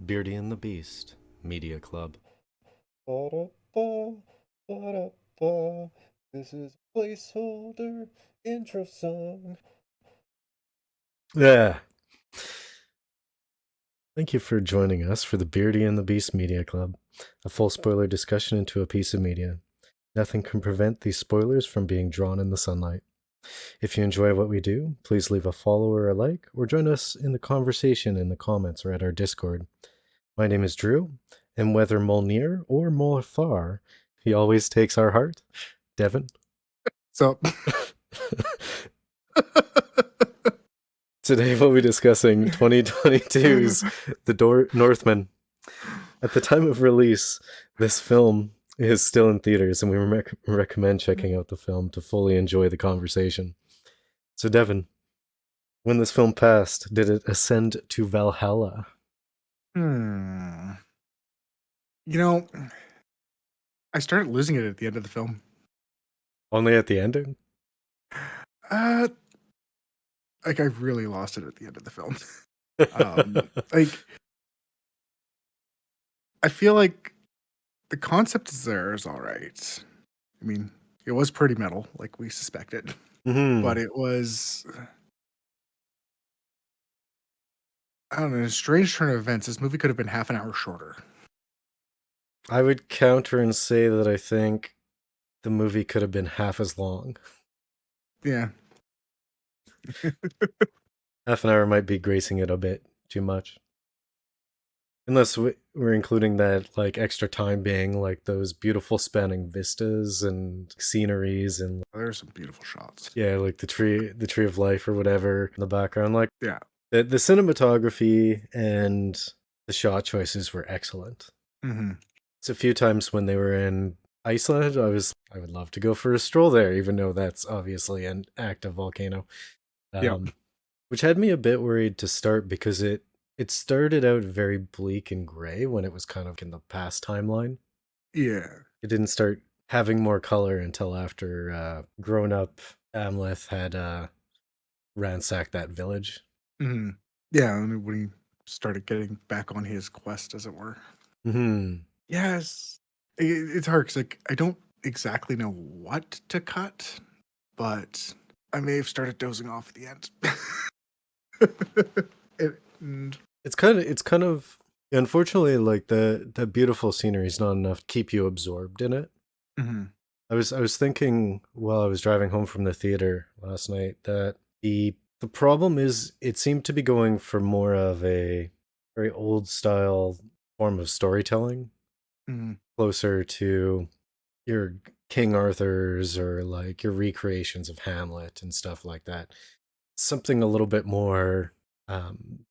Beardy and the Beast Media Club. Ba-da-ba, ba-da-ba. This is a placeholder intro song. Yeah. Thank you for joining us for the Beardy and the Beast Media Club, a full spoiler discussion into a piece of media. Nothing can prevent these spoilers from being drawn in the sunlight. If you enjoy what we do, please leave a follow or a like, or join us in the conversation in the comments or at our Discord. My name is Drew, and whether mole near or mole far, he always takes our heart. Devin. So, Today we'll be discussing 2022's The Northman. At the time of release, this film is still in theaters, and we recommend checking out the film to fully enjoy the conversation. So, Devin, when this film passed, did it ascend to Valhalla? hmm. You know, I started losing it at the end of the film. Only at the ending? Uh, I really lost it at the end of the film. Like, I feel like the concept is all right. I mean, it was pretty metal, like we suspected, but Mm-hmm. it was, I don't know, a strange turn of events. This movie could have been half an hour shorter. I would counter and say that I think the movie could have been half as long. Yeah. Half an hour might be gracing it a bit too much. Unless we're including that like extra time being like those beautiful spanning vistas and sceneries and There's some beautiful shots. yeah, like the tree of life or whatever in the background. Like Yeah. the cinematography and the shot choices were excellent. Mm-hmm. It's a few times when they were in Iceland, I would love to go for a stroll there, even though that's obviously an active volcano. Yep. Um, which had me a bit worried to start because it started out very bleak and gray when it was kind of in the past timeline. Yeah. It didn't start having more color until after grown up Amleth had ransacked that village. Mm-hmm. Yeah. I mean, when he started getting back on his quest, as it were. Hmm. Yes. It's hard because like I don't exactly know what to cut, but I may have started dozing off at the end. And It's kind of unfortunately like the beautiful scenery is not enough to keep you absorbed in it. mhm. I was thinking while I was driving home from the theater last night that the problem is it seemed to be going for more of a very old style form of storytelling, Mhm. closer to your King Arthur's or like your recreations of Hamlet and stuff like that. Something a little bit more um,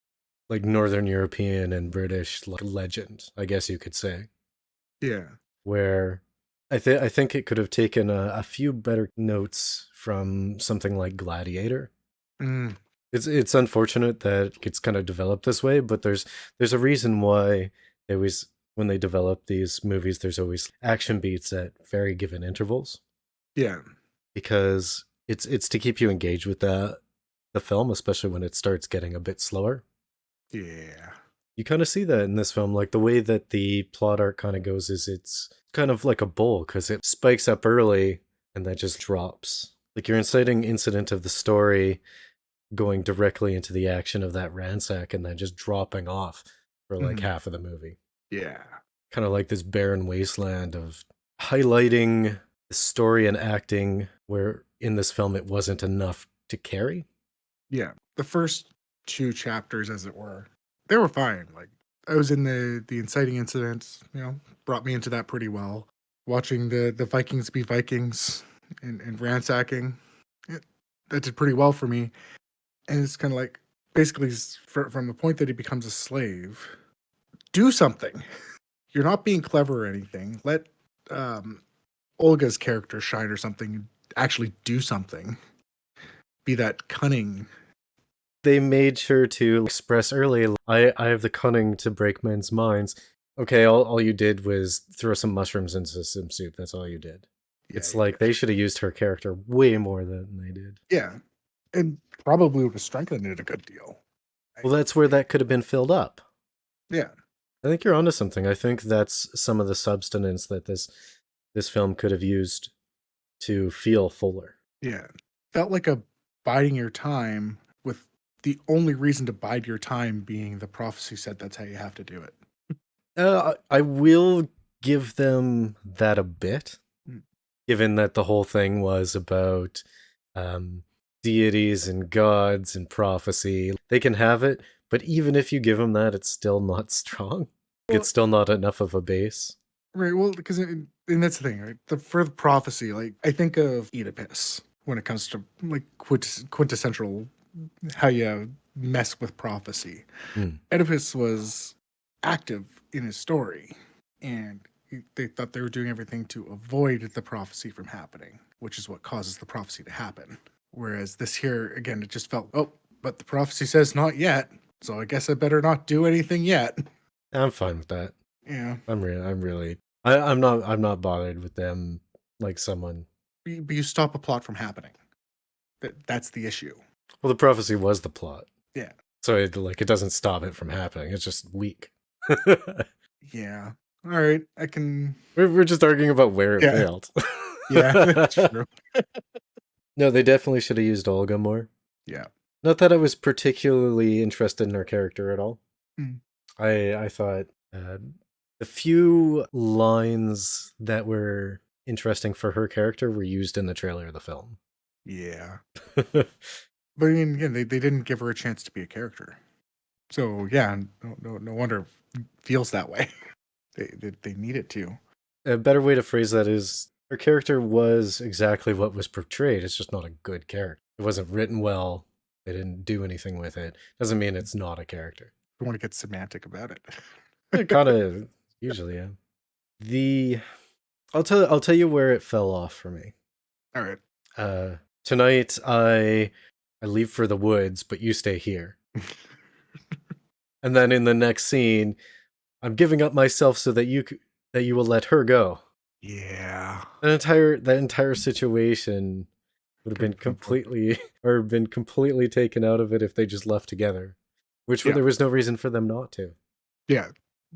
like Northern European and British like legend, I guess you could say, Yeah. where I think it could have taken a few better notes from something like Gladiator. Mm. It's unfortunate that it's kind of developed this way, but there's a reason why they always when they develop these movies, there's always action beats at very given intervals Yeah. because it's to keep you engaged with the film, especially when it starts getting a bit slower. Yeah. You kind of see that in this film, like the way that the plot arc kind of goes is it's kind of like a bowl because it spikes up early and then just drops. Like your inciting incident of the story going directly into the action of that ransack and then just dropping off for like Mhm. half of the movie. Yeah. Kind of like this barren wasteland of highlighting the story and acting where in this film it wasn't enough to carry. Yeah. The first two chapters, as it were, they were fine. Like I was in the inciting incidents, brought me into that pretty well. Watching the Vikings be Vikings and ransacking, it, that did pretty well for me. And it's kind of like basically from the point that he becomes a slave, do something. You're not being clever or anything. Let um, Olga's character shine or something. Actually, do something. Be that cunning. They made sure to express early, I have the cunning to break men's minds. Okay, all you did was throw some mushrooms into some soup. That's all you did. Yeah, It's you like did. they should have used her character way more than they did. Yeah, and probably would have strengthened it a good deal. I, Well, that's where that could have been filled up. yeah, I think you're onto something. I think that's some of the substance that this film could have used to feel fuller. Yeah. Felt like a biding your time, with the only reason to bide your time being the prophecy said that's how you have to do it. I will give them that a bit, Mm. given that the whole thing was about um, deities and gods and prophecy. They can have it, but even if you give them that, it's still not strong. Well, It's still not enough of a base. right. Well, because and that's the thing, right? For the prophecy, like I think of Oedipus when it comes to like quintessential how you mess with prophecy. Mm. Oedipus was active in his story, and they thought they were doing everything to avoid the prophecy from happening, which is what causes the prophecy to happen. Whereas this here, again, it just felt, oh, but the prophecy says not yet, so I guess I better not do anything yet. I'm fine with that. Yeah, I'm not bothered with them like someone. but you stop a plot from happening. That's the issue. Well, the prophecy was the plot, Yeah, so it doesn't stop it from happening. It's just weak. yeah. All right, I can. We're just arguing about where it Yeah, failed. yeah, that's true. No, they definitely should have used Olga more. Yeah. Not that I was particularly interested in her character at all. Mm. I thought the few lines that were interesting for her character were used in the trailer of the film. Yeah. But I mean, again, they didn't give her a chance to be a character. So yeah, no wonder it feels that way. They needed to. A better way to phrase that is her character was exactly what was portrayed. It's just not a good character. It wasn't written well. They didn't do anything with it. Doesn't mean it's not a character. I want to get semantic about it. It kind of usually, yeah. The I'll tell you where it fell off for me. All right. Tonight I leave for the woods, but you stay here. And then in the next scene, I'm giving up myself so that you will let her go. Yeah. That entire situation would have been completely taken out of it if they just left together, which Yeah. there was no reason for them not to. Yeah.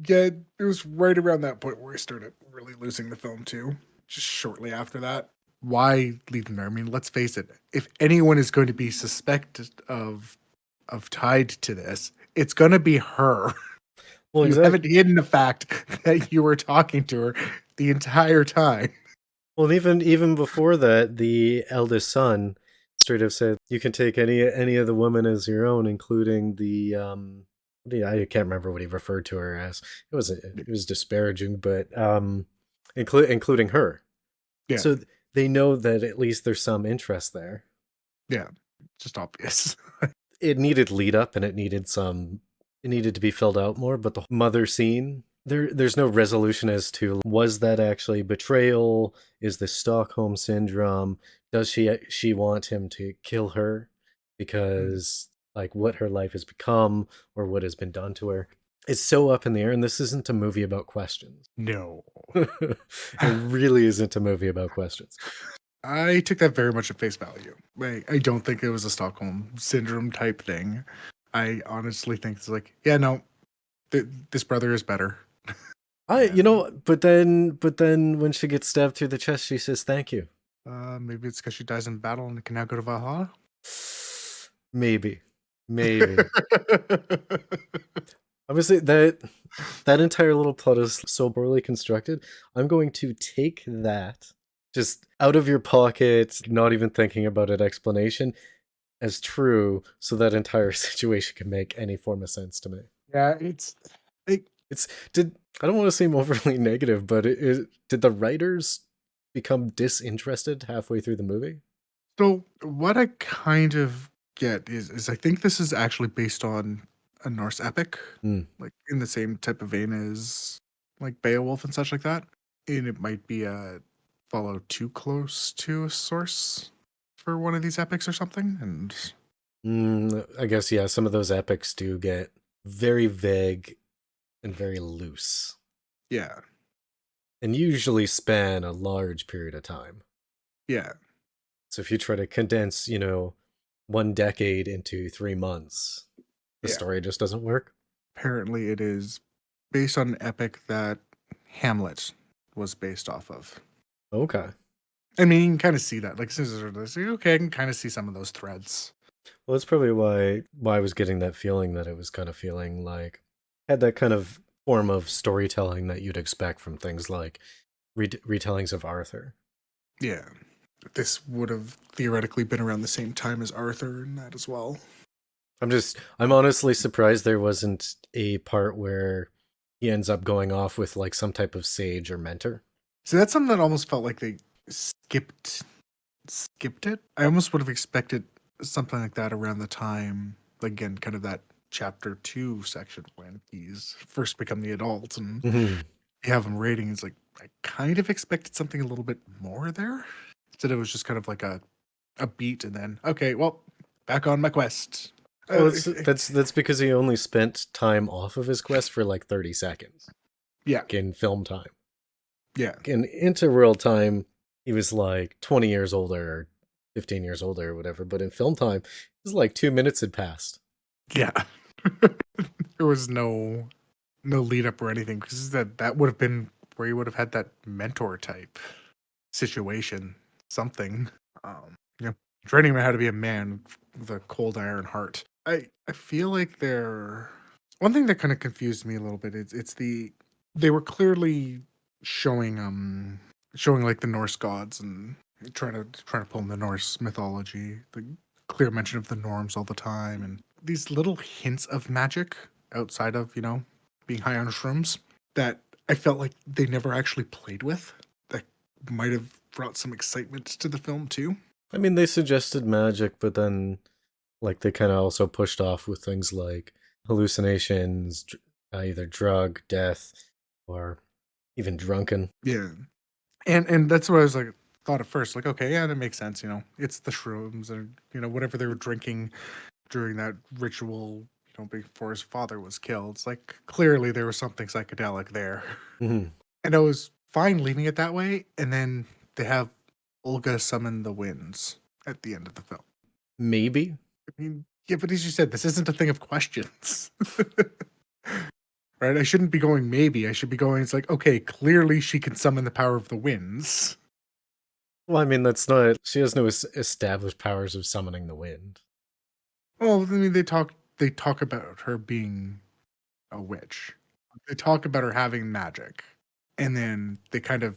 Yeah. It was right around that point where I started really losing the film too. Just shortly after that. Why leave them there? I mean, let's face it. If anyone is going to be suspected of tied to this, it's going to be her. Well, You exactly. haven't hidden the fact that you were talking to her the entire time. Well, even before that, the eldest son straight up said, "You can take any of the women as your own, including the I can't remember what he referred to her as. It was disparaging, but including her. Yeah. So they know that at least there's some interest there. Yeah. Just obvious. It needed lead up and it needed to be filled out more, but the mother scene, there's no resolution as to was that actually betrayal? Is this Stockholm syndrome? Does she want him to kill her because like what her life has become or what has been done to her? It's so up in the air, and this isn't a movie about questions. No. It really isn't a movie about questions. I took that very much at face value. I don't think it was a Stockholm syndrome type thing. I honestly think it's like, yeah, no, this brother is better. But then when she gets stabbed through the chest, she says thank you. Maybe it's because she dies in battle and can now go to Valhalla. Maybe. Obviously, that entire little plot is so poorly constructed. I'm going to take that just out of your pocket, not even thinking about it, explanation as true, so that entire situation can make any form of sense to me. Yeah, I don't want to seem overly negative, but did the writers become disinterested halfway through the movie? so what I kind of get is I think this is actually based on a Norse epic, like in the same type of vein as like Beowulf and such like that. And it might be a follow too close to a source for one of these epics or something. And I guess, yeah, some of those epics do get very vague and very loose, yeah, and usually span a large period of time. yeah, So if you try to condense, 1 decade into 3 months, the yeah. story just doesn't work. Apparently, it is based on an epic that Hamlet was based off of. Okay. I mean, you can kind of see that. Like, okay, I can kind of see some of those threads. Well, that's probably why I was getting that feeling that it was kind of feeling like had that kind of form of storytelling that you'd expect from things like retellings of Arthur. Yeah. This would have theoretically been around the same time as Arthur and that as well. I'm honestly surprised there wasn't a part where he ends up going off with like some type of sage or mentor. So that's something that almost felt like they skipped it. I almost would have expected something like that around the time, like, again, kind of that chapter 2 section when he's first become the adult and Mhm. you have him rating. It's like I kind of expected something a little bit more there. Instead, it was just kind of like a beat, and then okay, well, back on my quest. Well, Uh, that's because he only spent time off of his quest for like 30 seconds yeah, in film time. yeah, Into real time, he was like 20 years older or 15 years older or whatever. But in film time, it was like 2 minutes had passed. yeah. There was no lead up or anything because that would have been where you would have had that mentor type situation, something. You know, training him how to be a man with a cold iron heart. I feel like they're one thing that kind of confused me a little bit. It's they were clearly showing showing like the Norse gods and trying to pull in the Norse mythology, the clear mention of the norms all the time, and these little hints of magic outside of being high on shrooms that I felt like they never actually played with. That might have brought some excitement to the film too. I mean, they suggested magic, but then like they kind of also pushed off with things like hallucinations, either drug, death, or even drunken. Yeah, and that's what I was like thought at first. Like, okay, yeah, that makes sense. It's the shrooms and whatever they were drinking during that ritual. Before his father was killed. It's like clearly there was something psychedelic there, Mhm. and I was fine leaving it that way. And then they have Olga summon the winds at the end of the film. Maybe. I mean, yeah, but as you said, this isn't a thing of questions. Right? I shouldn't be going maybe. I should be going, it's like, okay, clearly she can summon the power of the winds. Well, I mean, that's not. She has no established powers of summoning the wind. Well, I mean, they talk about her being a witch. They talk about her having magic. And then they kind of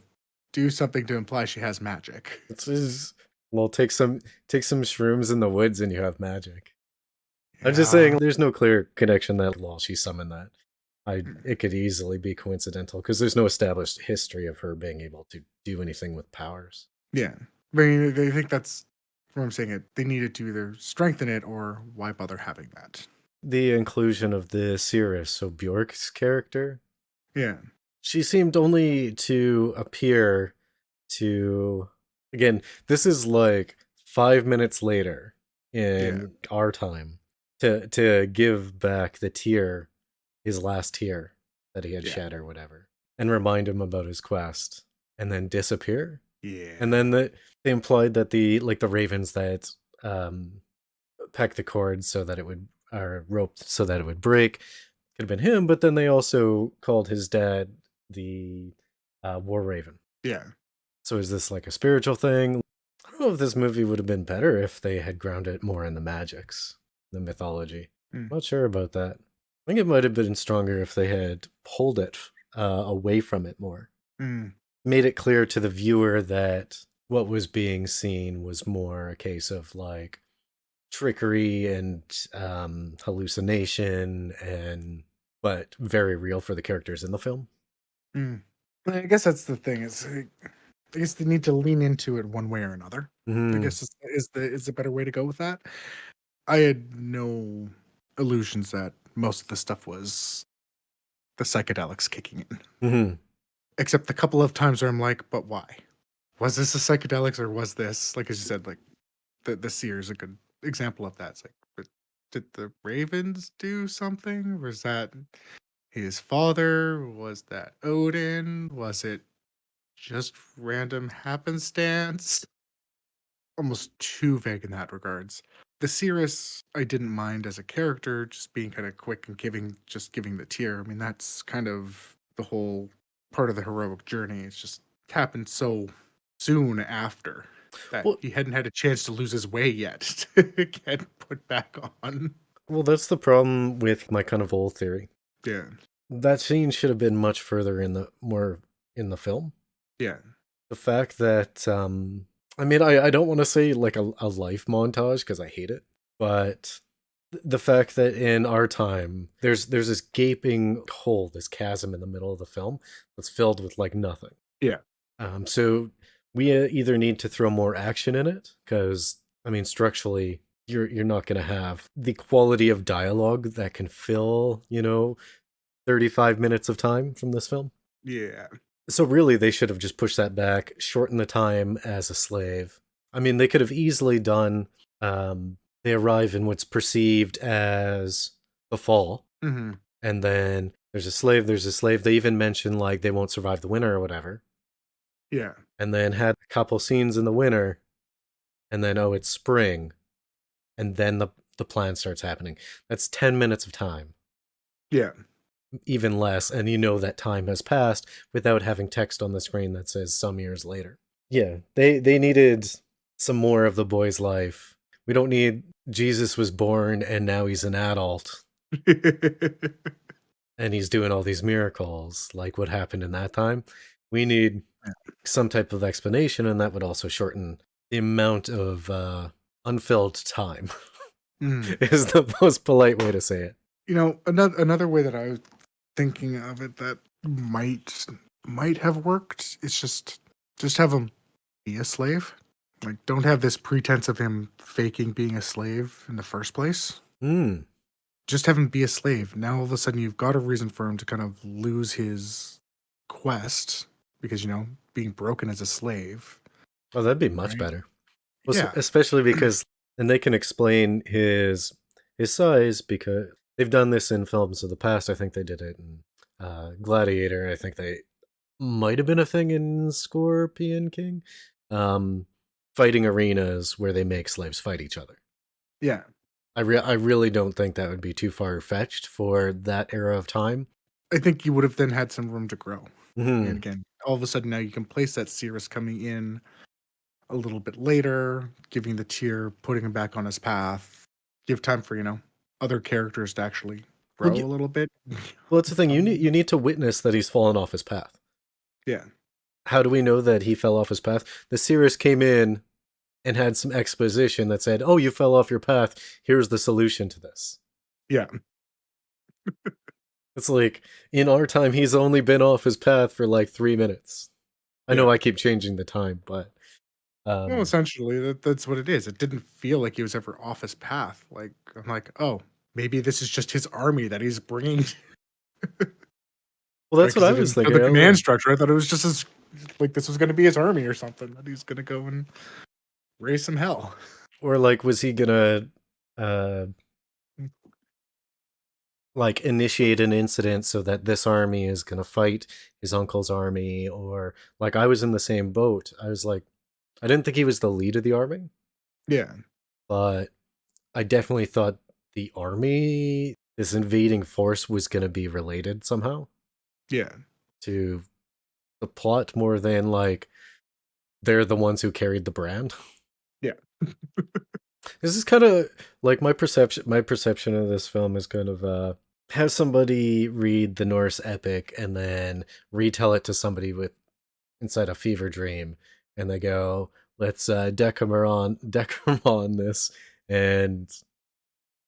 do something to imply she has magic. It's just, well, take some shrooms in the woods and you have magic. I'm just saying, Yeah. there's no clear connection that while she summoned that, it could easily be coincidental because there's no established history of her being able to do anything with powers. Yeah. I mean, they think that's what I'm saying. They needed to either strengthen it or why bother having that? The inclusion of the Cirrus, so Bjork's character, Yeah. she seemed only to appear to again, this is like 5 minutes later Yeah. in our time to give back the tear, his last tear that he had Yeah. shed or whatever, and remind him about his quest, and then disappear. And Yeah. then they implied that the ravens that um pecked the cord so that it would or roped so that it would break could have been him, but then they also called his dad the war raven. Yeah. So is this like a spiritual thing? I don't know if this movie would have been better if they had grounded it more in the magics, the mythology. Mm. Not sure about that. I think it might have been stronger if they had pulled it away from it more. Mm. Made it clear to the viewer that what was being seen was more a case of like trickery and hallucination and but very real for the characters in the film. Mm. I guess that's the thing. I guess they need to lean into it one way or another. I Mhm. guess is the better way to go with that. I had no illusions that most of the stuff was the psychedelics kicking in, Mhm. except the couple of times where I'm like, but why? Was this the psychedelics or was this, like as you said, like the seer is a good example of that. It's like, but did the Ravens do something? Was that his father? Was that Odin? Was it just random happenstance? Almost too vague in that regards. The Cirrus I didn't mind as a character, just being kind of quick and giving the tear. I mean, that's kind of the whole part of the heroic journey. It's just happened so soon after that Well, he hadn't had a chance to lose his way yet to get put back on. well, that's the problem with my kind of old theory. Yeah. That scene should have been much further in the more in the film. Yeah. The fact that I mean, I don't want to say like a life montage because I hate it, but the fact that in our time there's this gaping hole, this chasm in the middle of the film that's filled with like nothing. Yeah. So we either need to throw more action in it because I mean structurally you're not going to have the quality of dialogue that can fill 35 minutes of time from this film. Yeah. So really, they should have just pushed that back, shortened the time as a slave. I mean, they could have easily done. They arrive in what's perceived as the fall, Hmm. and then there's a slave. There's a slave. They even mention like they won't survive the winter or whatever, Yeah. and then had a couple scenes in the winter, and then oh, it's spring, and then the plan starts happening. That's 10 minutes of time, Yeah. even less, and you know that time has passed without having text on the screen that says some years later. Yeah, they needed some more of the boy's life. We don't need Jesus was born and now he's an adult and he's doing all these miracles like what happened in that time. We need some type of explanation, and that would also shorten the amount of unfilled time. Mm. Is the most polite way to say it. Another way that I was thinking of it that might have worked is just have him be a slave. Like, don't have this pretense of him faking being a slave in the first place. Hmm. Just have him be a slave. Now all of a sudden you've got a reason for him to kind of lose his quest because being broken as a slave. Oh, that'd be much Right? better. Well, Yeah. especially because, and they can explain his size because they've done this in films of the past. I think they did it in Gladiator. I think they might have been a thing in Scorpion King. Fighting arenas where they make slaves fight each other. Yeah. I really don't think that would be too far fetched for that era of time. I think you would have then had some room to grow. Mm-hmm. And again, all of a sudden now you can place that Cirrus coming in a little bit later, giving the tear, putting him back on his path, give time for, other characters to actually grow Well, a little bit. well, it's the thing. You need to witness that he's fallen off his path. Yeah. How do we know that he fell off his path? The Cirrus came in and had some exposition that said, "Oh, you fell off your path. Here's the solution to this." Yeah. It's like in our time, he's only been off his path for like 3 minutes. I know I keep changing the time, but Well, essentially, that's what it is. It didn't feel like he was ever off his path. Like, I'm like, oh, maybe this is just his army that he's bringing. well, that's Right? what 'Cause I it was didn't show thinking. the I was command like, structure. I thought it was just like this was going to be his army or something. That he's going to go and raise some hell. or like, was he gonna uh, like initiate an incident so that this army is gonna fight his uncle's army? Or like, I was in the same boat. I was like, I didn't think he was the lead of the army, Yeah. but I definitely thought the army, this invading force, was gonna be related somehow Yeah. to the plot more than like they're the ones who carried the brand. Yeah. This is kind of like my perception. My perception of this film is kind of have somebody read the Norse epic and then retell it to somebody with inside a fever dream, and they go, "Let's Decameron this," and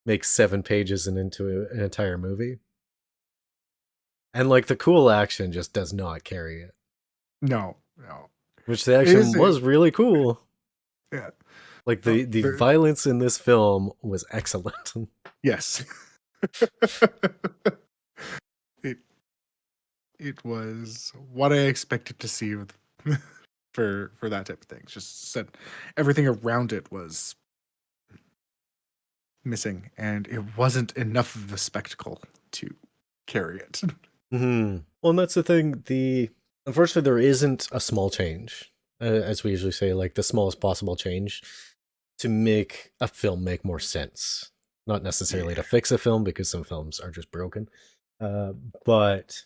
make 7 pages and into an entire movie. And like the cool action just does not carry it, No. No. which the It is action was really cool. yeah. Like Oh, the violence in this film was excellent. Yes. it it was what I expected to see with for that type of thing. It's just said everything around it was missing, and it wasn't enough of a spectacle to carry it. Mm-hmm. Well, and that's the thing. Unfortunately, there isn't a small change, as we usually say, like the smallest possible change to make a film make more sense. Not necessarily Yeah. to fix a film, because some films are just broken. But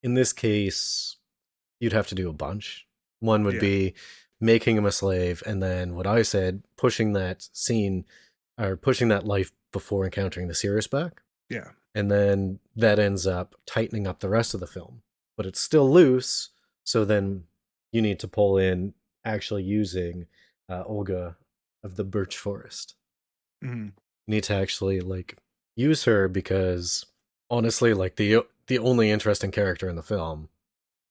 in this case, you'd have to do a bunch. One would Yeah. be making him a slave, and then what I said, pushing that scene or pushing that life before encountering the Cirrus back. Yeah. And then that ends up tightening up the rest of the film. But it's still loose, so then you need to pull in actually using Olga of the Birch Forest. Mhm. You need to actually like use her, because honestly, like the only interesting character in the film,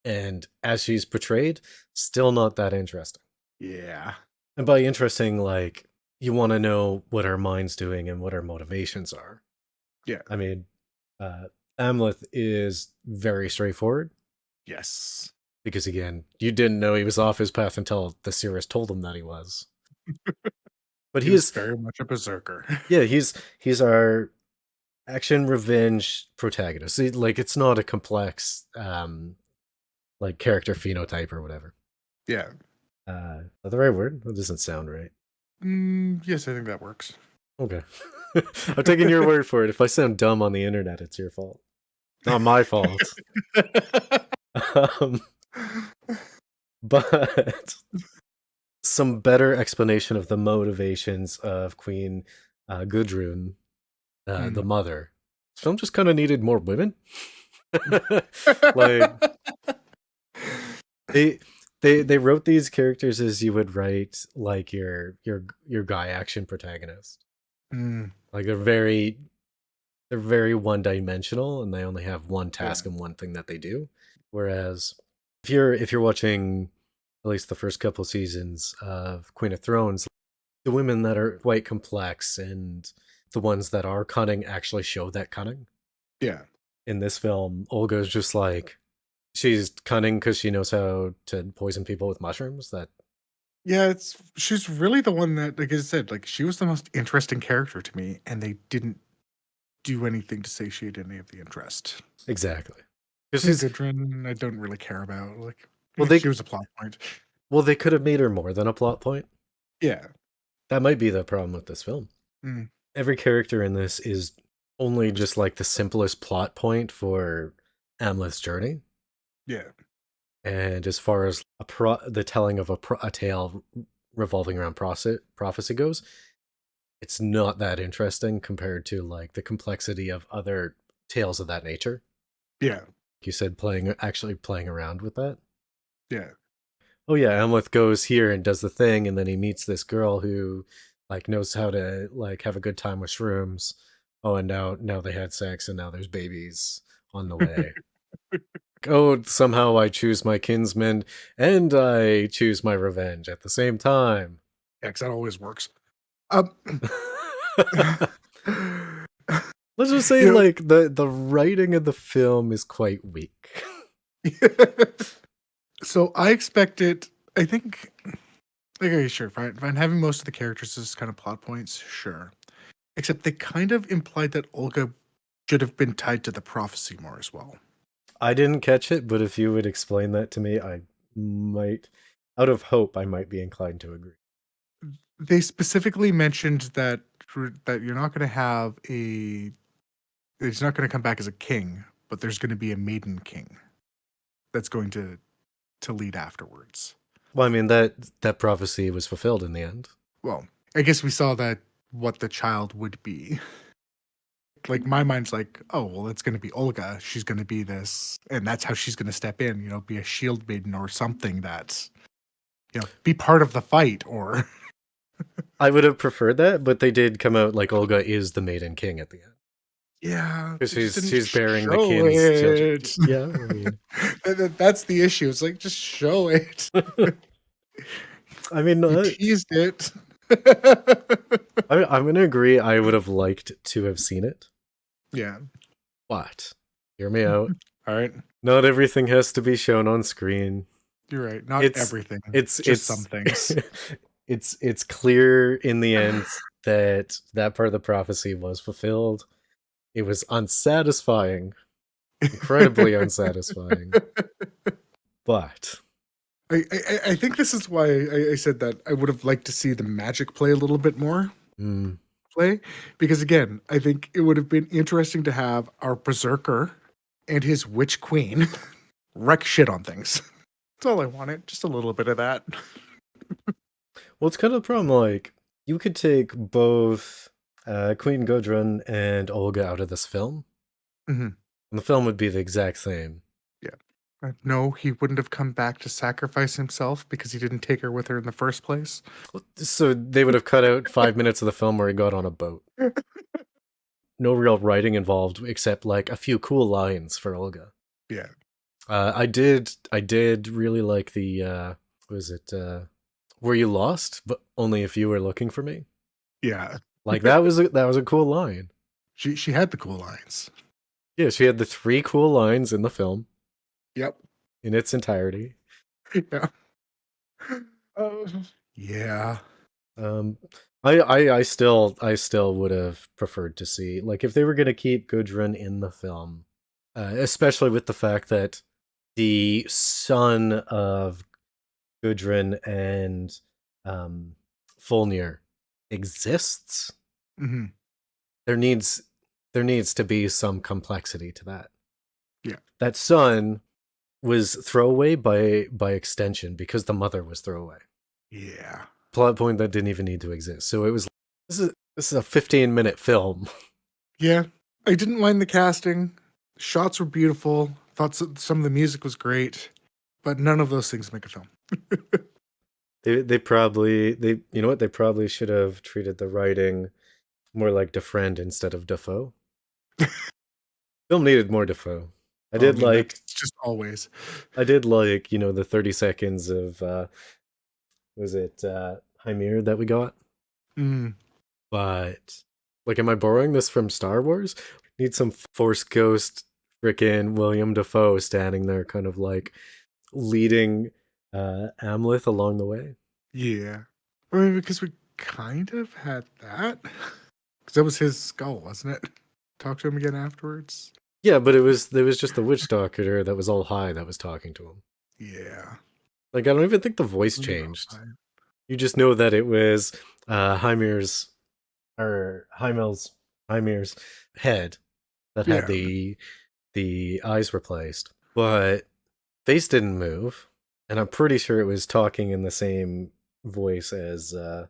and as she's portrayed, still not that interesting. Yeah. And by interesting, like, you want to know what our mind's doing and what our motivations are. Yeah. I mean, Amleth is very straightforward, Yes. because again, you didn't know he was off his path until the Cirrus told him that he was. But He was very much a berserker. yeah, he's our action revenge protagonist. Like, it's not a complex like character phenotype or whatever. Yeah. The right word? That doesn't sound right. Yes, I think that works. Okay. I'm taking your word for it. If I sound dumb on the internet, it's your fault. Not my fault. um, but some better explanation of the motivations of Queen Gudrun, the mother. This film just kind of needed more women. Like, they wrote these characters as you would write like your guy action protagonist. Like, they're very one dimensional, and they only have one task and one thing that they do. Whereas if you're watching at least the first couple seasons of Queen of Thrones, the women that are quite complex and the ones that are cunning actually show that cunning. Yeah. In this film, Olga's just like, she's cunning because she knows how to poison people with mushrooms. That Yeah, she's really the one that, like I said, like she was the most interesting character to me, and they didn't do anything to satiate any of the interest. exactly. Because Queen she's Gudrun, I don't really care about. Like, well, they she was a plot point. could have made her more than a plot point. Yeah. That might be the problem with this film. Mm. Every character in this is only just like the simplest plot point for Amleth's journey. Yeah. And as far as the telling of a tale revolving around prophecy goes, it's not that interesting compared to like the complexity of other tales of that nature. Yeah. You said actually playing around with that. Yeah. Oh yeah, Amleth goes here and does the thing, and then he meets this girl who like knows how to like have a good time with shrooms. Oh, and now they had sex, and now there's babies on the way. Oh, somehow I choose my kinsman and I choose my revenge at the same time. Yeah, because that always works. Um, Let's just say, you know, like, the writing of the film is quite weak. so I expected, I think, okay, sure, fine. Having most of the characters as kind of plot points, sure. Except they kind of implied that Olga should have been tied to the prophecy more as well. I didn't catch it, but if you would explain that to me, I might, out of hope, I might be inclined to agree. They specifically mentioned that you're not going to have a, it's not going to come back as a king, but there's going to be a maiden king that's going to lead afterwards. Well, I mean, that prophecy was fulfilled in the end. Well, I guess we saw that what the child would be. Like, my mind's like, oh, well, it's going to be Olga. She's going to be this, and that's how she's going to step in, you know, be a shield maiden or something that's, you know, be part of the fight or. I would have preferred that, but they did come out like Olga is the maiden king at the end. Yeah, Because they just didn't she's bearing the show king's children. it. Yeah, I mean, that's the issue. It's like, just show it. I mean, You teased it. I'm gonna agree. I would have liked to have seen it, Yeah. but hear me out. All right. Not everything has to be shown on screen. You're right. Not It's everything. it's Just some things. it's clear in the end that part of the prophecy was fulfilled. It was unsatisfying, incredibly unsatisfying, but I think this is why I said that I would have liked to see the magic play a little bit more Mm. play, because again, I think it would have been interesting to have our berserker and his witch queen wreck shit on things. That's all I wanted, just a little bit of that. Well, it's kind of the problem. Like, you could take both Queen Gudrun and Olga out of this film, Mhm. and the film would be the exact same. Yeah. No, he wouldn't have come back to sacrifice himself because he didn't take her with her in the first place. So they would have cut out 5 minutes of the film where he got on a boat. No real writing involved except like a few cool lines for Olga. Yeah. I did really like the was it were you lost but only if you were looking for me? Yeah. Like that was a cool line. She had the cool lines. Yeah, she had the three cool lines in the film Yep. in its entirety. Yeah. Uh, yeah. Um I still would have preferred to see, like, if they were going to keep Gudrun in the film, especially with the fact that the son of Gudrun and um, Folnir exists. Hmm. There needs there needs to be some complexity to that. Yeah. That son was throwaway by extension because the mother was throwaway. Yeah. Plot point that didn't even need to exist. So it was this is a 15-minute film. Yeah. I didn't mind the casting. Shots were beautiful. Thought some of the music was great, but none of those things make a film. They probably they you know what they probably should have treated the writing more like DeFriend instead of Defoe. Film needed more Defoe. I Well, I did mean, like that's just always. the 30 seconds of was it Hymir that we got? Mm, But like, am I borrowing this from Star Wars? Need some Force Ghost frickin' William Defoe standing there kind of like leading Amleth along the way. yeah. I mean, because we kind of had that. Because that was his skull, wasn't it? Talk to him again afterwards. Yeah, but there was just the witch doctor that was all high that was talking to him. Yeah. Like, I don't even think the voice Something about changed. time. You just know that it was Hymir's or Hymir's head that had Yeah. the eyes replaced, but face didn't move, and I'm pretty sure it was talking in the same voice as I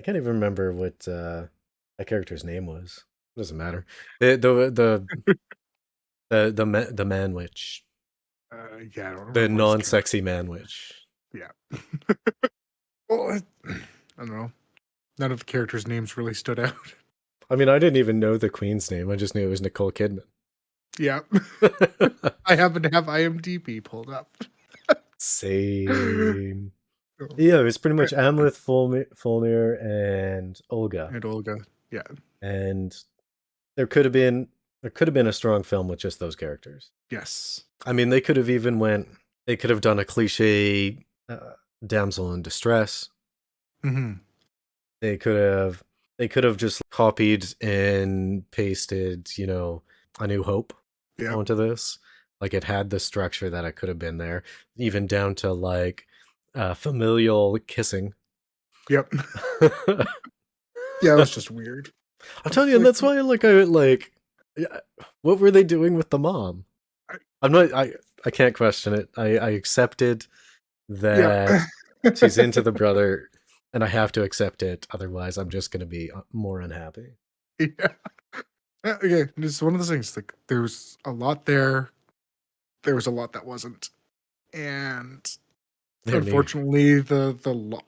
can't even remember what that character's name was. It doesn't matter. The man witch, Yeah, I don't the remember what his character. non-sexy man witch. Yeah. Well, I don't know. None of the characters' names really stood out. I mean, I didn't even know the queen's name. I just knew it was Nicole Kidman. Yeah. I happen to have IMDb pulled up. Same. Oh, Yeah, it was pretty much Amleth, Folnir, and Olga. and Olga. Yeah. And there could have been a strong film with just those characters. Yes. I mean, they could have done a cliche damsel in distress. Hmm. They could have just copied and pasted, A New Hope Yeah. onto this. Like, it had the structure that it could have been there, even down to like familial kissing. Yep. Yeah, it was just weird. I'm telling you, and Like, that's why yeah, what were they doing with the mom? I- I'm not I can't question it. I accepted yeah. that she's into the brother, and I have to accept it, otherwise I'm just going to be more unhappy. Yeah. Okay, it's one of those things. Like, there was a lot there. There was a lot that wasn't, and There need. unfortunately,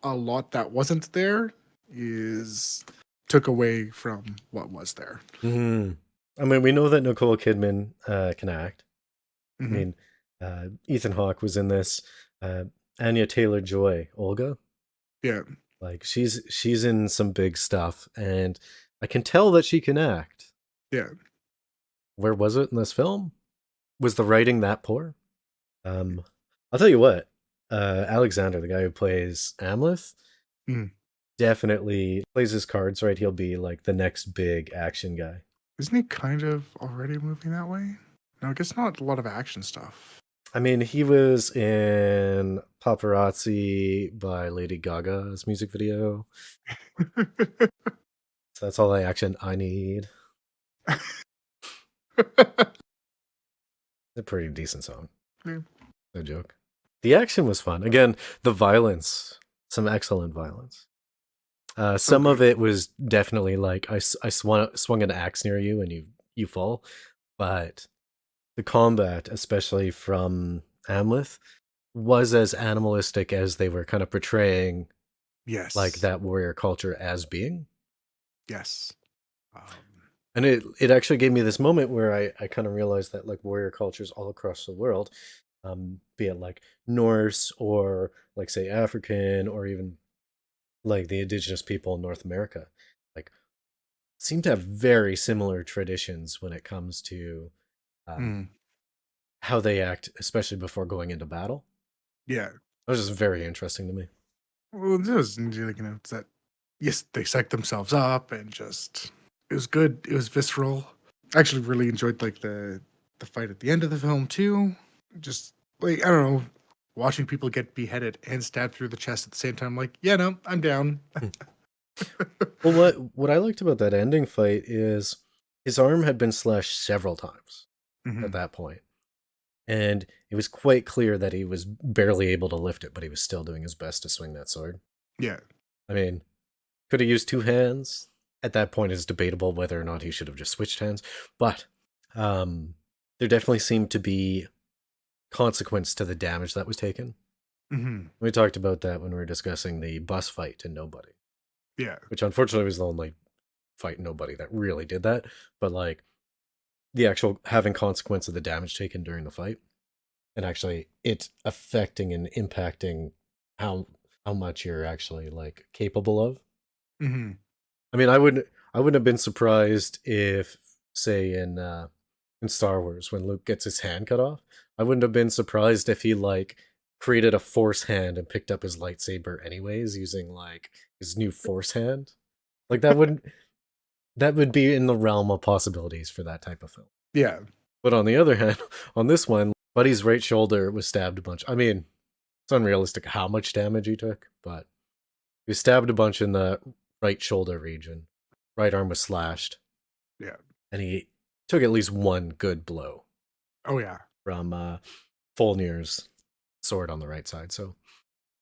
a lot that wasn't there is took away from what was there. Mhm. I mean, we know that Nicole Kidman can act. I Hmm. mean, Ethan Hawke was in this. Anya Taylor-Joy, Olga, Yeah. like, she's in some big stuff, and I can tell that she can act. Yeah. Where was it in this film? Was the writing that poor? Um, I'll tell you what. Alexander, the guy who plays Amleth, Mm. definitely plays his cards right. He'll be like the next big action guy. Isn't he kind of already moving that way? No, I guess not a lot of action stuff. I mean, he was in Paparazzi by Lady Gaga's music video. So that's all the action I need. It's a pretty decent song. Yeah. No joke. The action was fun. Again, the violence, some excellent violence. Some Okay. of it was definitely like I swung an axe near you and you fall, but the combat, especially from Amleth, was as animalistic as they were kind of portraying like Yes. that warrior culture as being. Yes. And it actually gave me this moment where I kind of realized that like warrior cultures all across the world, be it like Norse or like say African or even like the indigenous people in North America, like seem to have very similar traditions when it comes to um, Mm. how they act, especially before going into battle. Yeah. That was just very interesting to me. Well, this was, it's that, yes, they psyched themselves up and just, it was good. It was visceral. I actually really enjoyed like the fight at the end of the film too. Just like, I don't know, watching people get beheaded and stabbed through the chest at the same time. Like, yeah, no, I'm down. Well, what I liked about that ending fight is his arm had been slashed several times at Hmm. that point, and it was quite clear that he was barely able to lift it, but he was still doing his best to swing that sword. Yeah. I mean, could have used two hands. At that point, it's debatable whether or not he should have just switched hands, but um, there definitely seemed to be consequence to the damage that was taken. Hmm. We talked about that when we were discussing the bus fight to Nobody, Yeah. which unfortunately was the only fight Nobody that really did that. But like the actual having consequence of the damage taken during the fight, and actually it affecting and impacting how how much you're actually like capable of. Hmm. I mean, I wouldn't have been surprised if, say, in Star Wars when Luke gets his hand cut off, I wouldn't have been surprised if he like created a force hand and picked up his lightsaber anyways using like his new force hand. Like that would be in the realm of possibilities for that type of film. Yeah. But on the other hand, on this one, Buddy's right shoulder was stabbed a bunch. I mean, it's unrealistic how much damage he took, but he was stabbed a bunch in the right shoulder region. Right arm was slashed, Yeah. and he took at least one good blow Oh yeah. from Folnir's sword on the right side. So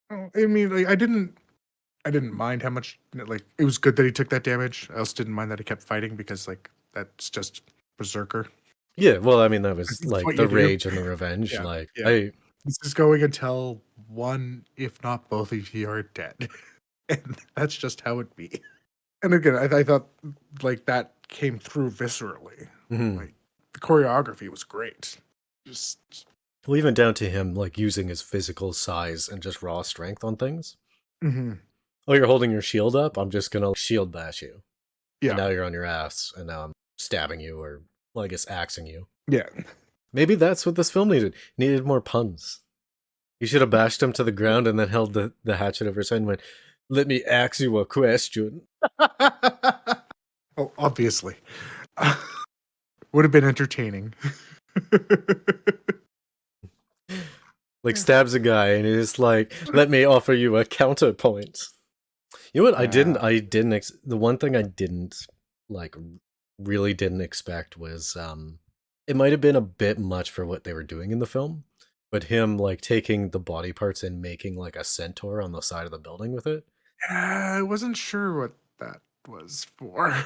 Oh, I mean, like, I didn't mind how much like it was good that he took that damage. I also didn't mind that he kept fighting because like that's just berserker. yeah, well, I mean that was That's like what the you do. rage and the revenge. Yeah. Like Yeah. I This is going until one, if not both of you are dead. And that's just how it be. And again, I thought like that came through viscerally. mhm. Like the choreography was great. Just Well, even down to him like using his physical size and just raw strength on things. mhm. Oh, you're holding your shield up. I'm just gonna shield bash you, and Yeah. now you're on your ass, and now I'm stabbing you, or well, I guess axing you. Yeah. Maybe that's what this film needed. Needed more puns. You should have bashed him to the ground and then held the hatchet over his head and went, "Let me ask you a question." Oh, obviously. Would have been entertaining. Like stabs a guy and is like, "Let me offer you a counterpoint." You know what? Yeah. I didn't. The one thing I didn't like, really didn't expect was, it might have been a bit much for what they were doing in the film, but him like taking the body parts and making like a centaur on the side of the building with it. I wasn't sure what that was for.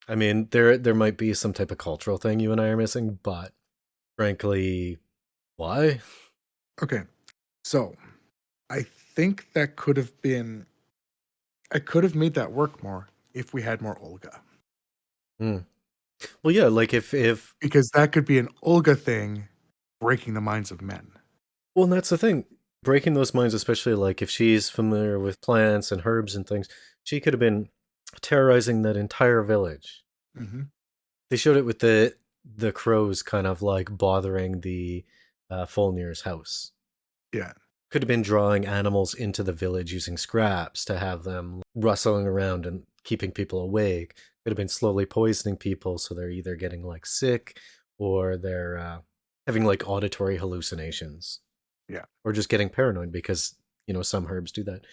I mean, there might be some type of cultural thing you and I are missing, but frankly, why? Okay. So, I think that could have been I could have made that work more if we had more Olga. Hmm. Well, yeah, like if Because that could be an Olga thing breaking the minds of men. well, and that's the thing. Breaking those minds, especially like if she's familiar with plants and herbs and things, she could have been terrorizing that entire village. Mhm. They showed it with the crows kind of like bothering the Folnir's house. Yeah. Could have been drawing animals into the village using scraps to have them rustling around and keeping people awake. Could have been slowly poisoning people so they're either getting like sick or they're having like auditory hallucinations, Yeah. or just getting paranoid because some herbs do that.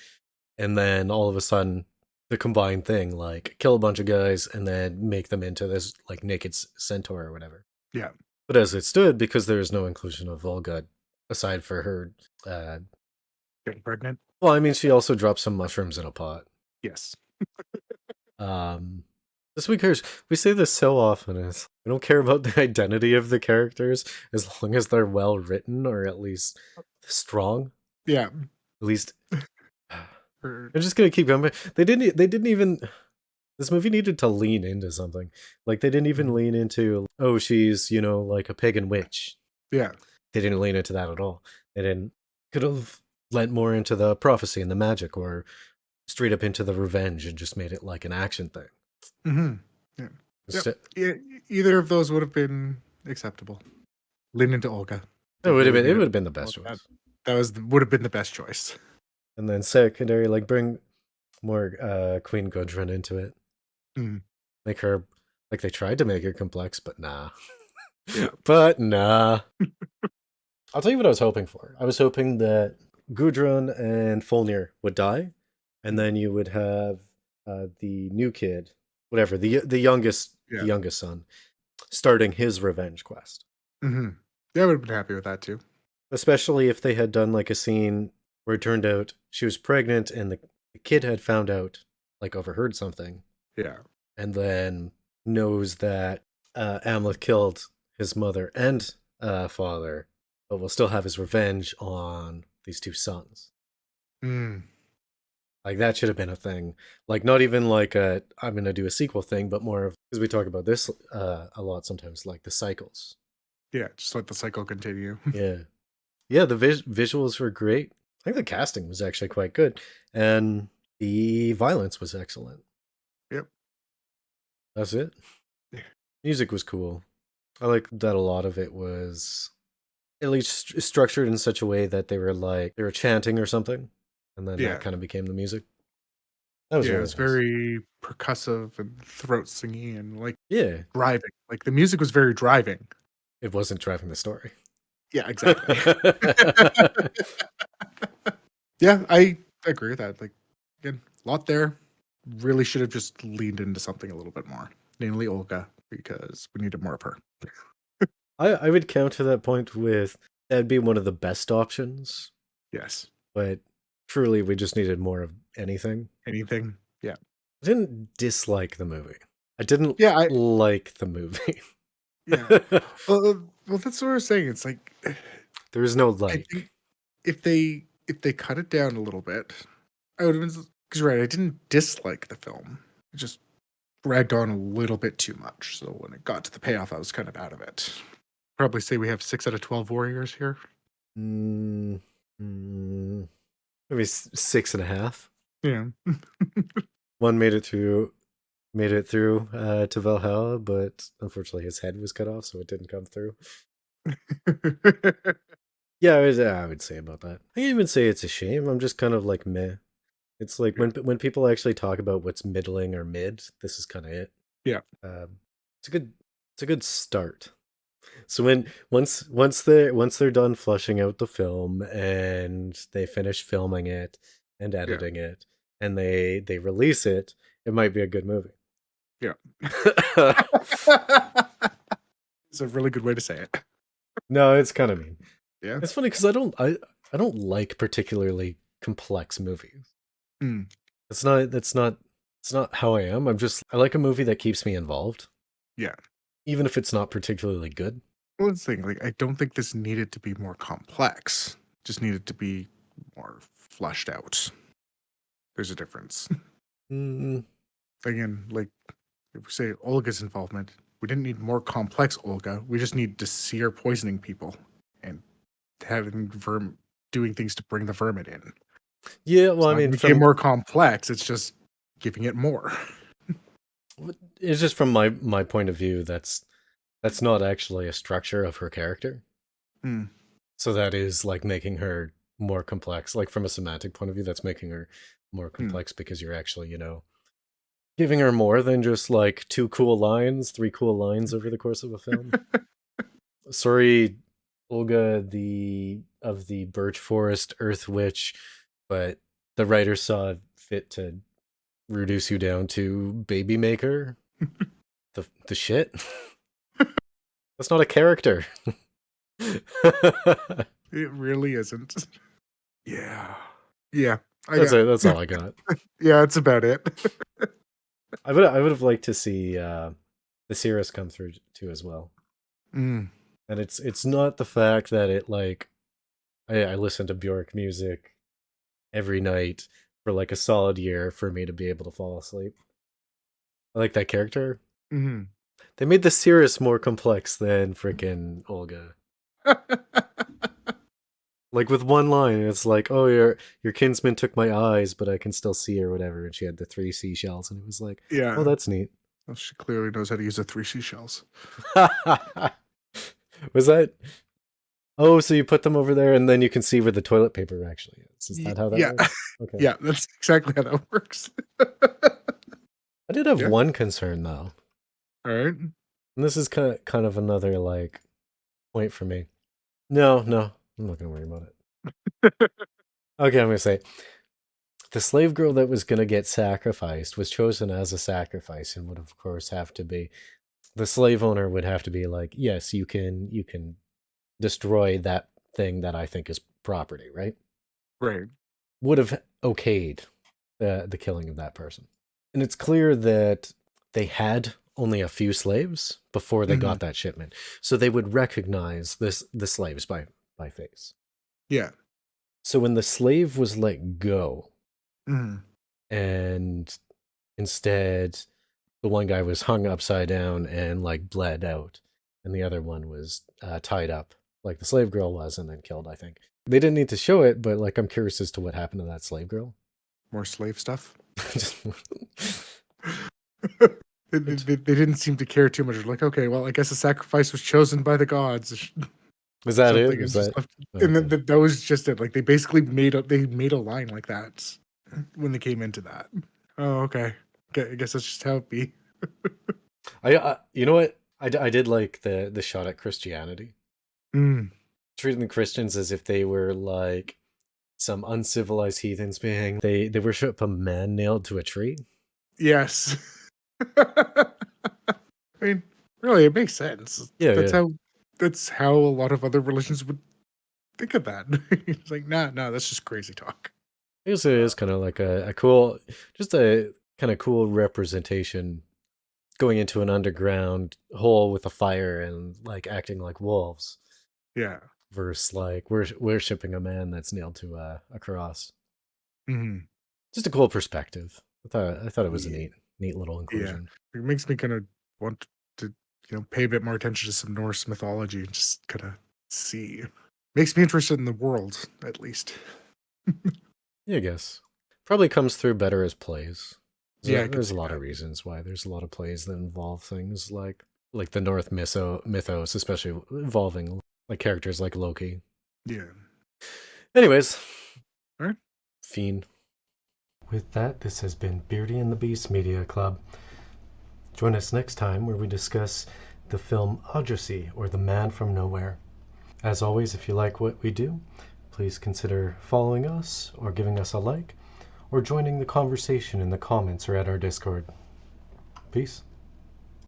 And then all of a sudden, the combined thing, like kill a bunch of guys and then make them into this like naked centaur or whatever. Yeah. But as it stood, because there is no inclusion of Olga aside for her, uh, Getting pregnant. well, I mean, she also dropped some mushrooms in a pot. Yes. Um, this we cares. We say this so often. Is we don't care about the identity of the characters as long as they're well written or at least strong. Yeah. At least Or- I'm just gonna keep going. They didn't. They didn't even. This movie needed to lean into something. Like they didn't even lean into. Oh, she's like a pagan witch. Yeah. They didn't lean into that at all. They didn't. Could have lent more into the prophecy and the magic, or straight up into the revenge and just made it like an action thing. Mm-hmm. Yeah. Instead, Yeah. Either of those would have been acceptable. Lean into Olga. it would have been. It Really would have been the best that, choice. that would have been the best choice. And then secondary, like bring more Queen Gudrun into it. Mm. Make her like they tried to make her complex, but nah. Yeah. But nah. I'll tell you what I was hoping for. I was hoping that Gudrun and Folnir would die, and then you would have the new kid, whatever the youngest, the youngest son, starting his revenge quest. Mm-hmm. Yeah, I would have been happy with that too. Especially if they had done like a scene where it turned out she was pregnant and the kid had found out, like overheard something. Yeah. And then knows that Amleth killed his mother and father, but will still have his revenge on these two sons. Mm. Like that should have been a thing. Like not even like a I'm gonna do a sequel thing, but more of because we talk about this a lot sometimes, like the cycles. Yeah, just let the cycle continue. Yeah, yeah. The visuals were great. I think the casting was actually quite good, and the violence was excellent. Yep. That's it. Music was cool. I like that a lot of it was at least structured in such a way that they were chanting or something, and then that kind of became the music. That was yeah, really it's nice. very percussive and throat singing and like Yeah, driving. Like the music was very driving. it wasn't driving the story. Yeah, exactly. Yeah, I agree with that. Like again, a lot there. Really should have just leaned into something a little bit more, namely Olga, because we needed more of her. I would counter that point with that'd be one of the best options, Yes. but truly we just needed more of anything. Anything? Yeah. I didn't dislike the movie. I didn't Yeah, like the movie. yeah. Well, that's what we're saying. It's like There is no I like. think if they cut it down a little bit, I would have been because right. I didn't dislike the film. It just dragged on a little bit too much. So when it got to the payoff, I was kind of out of it. Probably say we have 6 out of 12 warriors here. Maybe 6.5. Yeah. One made it through to Valhalla, but unfortunately his head was cut off, so it didn't come through. Yeah, I would say about that. I can't even say it's a shame. I'm just kind of like meh. It's like when people actually talk about what's middling or mid, this is kind of it. Yeah. It's a good start. So once they're done flushing out the film and they finish filming it and editing it and they release it, it might be a good movie. Yeah. It's a really good way to say it. No, it's kind of mean. Yeah. It's funny because I don't like particularly complex movies. Mm. It's not how I am. I like a movie that keeps me involved. Yeah. Even if it's not particularly good. Well, that's the thing. Like, I don't think this needed to be more complex. Just needed to be more fleshed out. There's a difference. Mm. Again, like if we say Olga's involvement, we didn't need more complex Olga. We just need to see her poisoning people and having doing things to bring the vermin in. Yeah, well, I mean, became more complex. It's just giving it more. It's just from my point of view. That's not actually a structure of her character. Mm. So that is like making her more complex. Like from a semantic point of view, that's making her more complex because you're actually, giving her more than just like 3 cool lines over the course of a film. Sorry, Olga, the Birch Forest Earth Witch, but the writer saw fit to reduce you down to Baby Maker. The shit. That's not a character. It really isn't. Yeah. Yeah. That's all I got. Yeah, that's about it. I would have liked to see the Cirrus come through too as well. Mm. And it's not the fact that it like I listen to Bjork music every night for like a solid year for me to be able to fall asleep. I like that character. Mm-hmm. They made the Cirrus more complex than freaking Olga. Like with one line, it's like, "Oh, your kinsman took my eyes, but I can still see," or whatever. And she had the 3 seashells, and it was like, "Oh, Yeah. that's neat." Well, she clearly knows how to use the 3 seashells. Was that? Oh, so you put them over there, and then you can see where the toilet paper actually is. Is that how that Yeah. works? Okay. Yeah, that's exactly how that works. I did have Yeah. one concern though, All right. and this is kind of another like point for me. No, I'm not gonna worry about it. Okay, I'm gonna say the slave girl that was gonna get sacrificed was chosen as a sacrifice, and would of course have to be the slave owner would have to be like, yes, you can destroy that thing that I think is property, right? Right. Would have okayed the killing of that person. And it's clear that they had only a few slaves before they Mm-hmm. got that shipment. So they would recognize the slaves by face. Yeah. So when the slave was let go Mm-hmm. and instead the one guy was hung upside down and like bled out and the other one was tied up like the slave girl was and then killed, I think. They didn't need to show it, but like I'm curious as to what happened to that slave girl. More slave stuff. Just- They didn't seem to care too much. They're like, okay, well, I guess the sacrifice was chosen by the gods. was that it? Something Was and just that left. And okay? then that was just it. Like they basically made a line like that when they came into that. Oh, okay. I guess that's just how it be. I you know what? I did like the shot at Christianity, Mm, treating the Christians as if they were like some uncivilized heathens being. They worship a man nailed to a tree. yes. I mean, really, it makes sense. Yeah, That's yeah. how a lot of other religions would think of that. It's like, nah, that's just crazy talk. I guess it is kind of like a cool, just a kind of cool representation going into an underground hole with a fire and like acting like wolves Yeah. versus like worshipping a man that's nailed to a cross. Hmm. Just a cool perspective. I thought it was a Yeah. neat little Yeah. inclusion. It makes me kind of want to, pay a bit more attention to some Norse mythology and just kind of see. Makes me interested in the world, at least. Yeah, I guess probably comes through better as plays. Yeah, I could There's a see lot of that. reasons why. There's a lot of plays that involve things like the North mythos, especially involving like characters like Loki. Yeah. Anyways, All right. Fiend. With that, this has been Beardy and the Beast Media Club. Join us next time where we discuss the film Odyssey, or The Man from Nowhere. As always, if you like what we do, please consider following us or giving us a like or joining the conversation in the comments or at our Discord. Peace.